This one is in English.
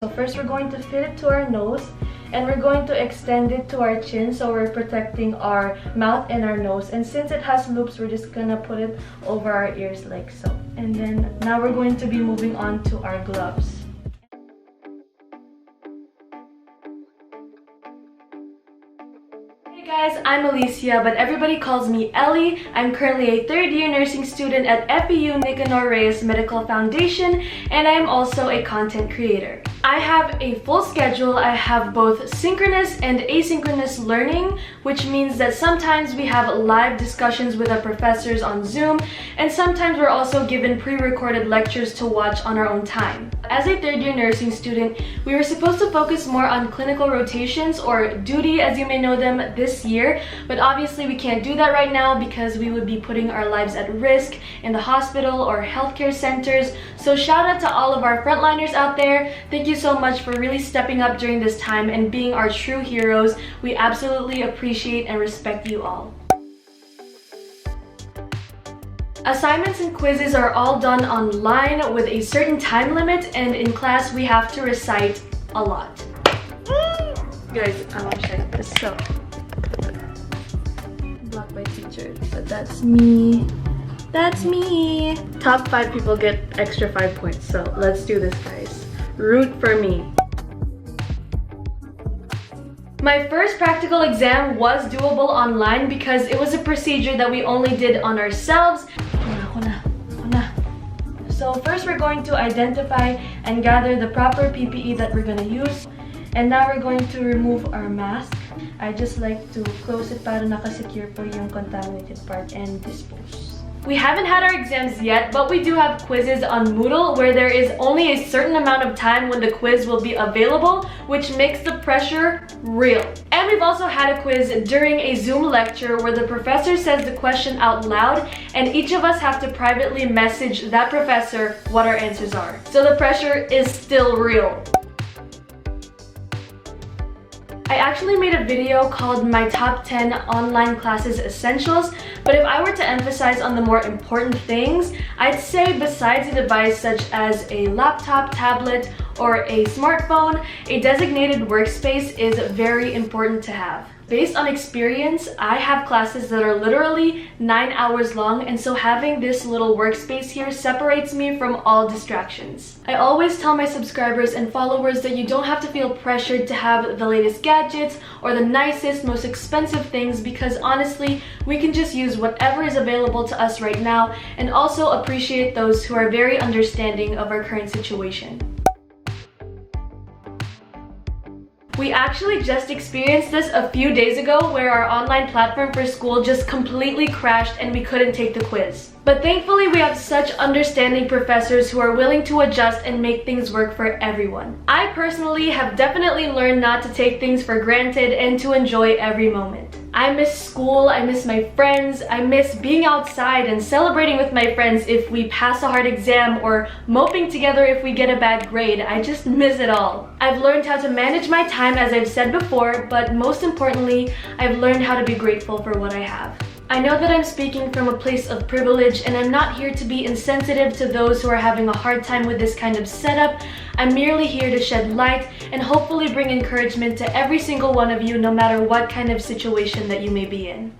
So first we're going to fit it to our nose and we're going to extend it to our chin so we're protecting our mouth and our nose. And since it has loops, we're just gonna put it over our ears like so. And then now we're going to be moving on to our gloves. Hey guys, I'm Alicia, but everybody calls me Ellie. I'm currently a third-year nursing student at FEU Nicanor Reyes Medical Foundation, and I'm also a content creator. I have a full schedule. I have both synchronous and asynchronous learning, which means that sometimes we have live discussions with our professors on Zoom, and sometimes we're also given pre-recorded lectures to watch on our own time. As a third-year nursing student, we were supposed to focus more on clinical rotations, or duty as you may know them, this year, but obviously we can't do that right now because we would be putting our lives at risk in the hospital or healthcare centers. So shout out to all of our frontliners out there. Thank you so much for really stepping up during this time and being our true heroes. We absolutely appreciate and respect you all. Assignments and quizzes are all done online with a certain time limit, and in class we have to recite a lot. Guys, I want to show you this. So, blocked by teacher, but that's me. That's me. Top 5 people get extra 5 points, so let's do this, guys. Root for me. My first practical exam was doable online because it was a procedure that we only did on ourselves. So first we're going to identify and gather the proper PPE that we're going to use. And now we're going to remove our mask. I just like to close it para nakasecure po yung contaminated part and dispose. We haven't had our exams yet, but we do have quizzes on Moodle where there is only a certain amount of time when the quiz will be available, which makes the pressure real. And we've also had a quiz during a Zoom lecture where the professor says the question out loud and each of us have to privately message that professor what our answers are. So the pressure is still real. I actually made a video called My Top 10 Online Classes Essentials, but if I were to emphasize on the more important things, I'd say besides a device such as a laptop, tablet, or a smartphone, a designated workspace is very important to have. Based on experience, I have classes that are literally 9 hours long, and so having this little workspace here separates me from all distractions. I always tell my subscribers and followers that you don't have to feel pressured to have the latest gadgets or the nicest, most expensive things, because honestly, we can just use whatever is available to us right now and also appreciate those who are very understanding of our current situation. We actually just experienced this a few days ago where our online platform for school just completely crashed and we couldn't take the quiz. But thankfully we have such understanding professors who are willing to adjust and make things work for everyone. I personally have definitely learned not to take things for granted and to enjoy every moment. I miss school, I miss my friends, I miss being outside and celebrating with my friends if we pass a hard exam or moping together if we get a bad grade. I just miss it all. I've learned how to manage my time, as I've said before, but most importantly, I've learned how to be grateful for what I have. I know that I'm speaking from a place of privilege, and I'm not here to be insensitive to those who are having a hard time with this kind of setup. I'm merely here to shed light and hopefully bring encouragement to every single one of you, no matter what kind of situation that you may be in.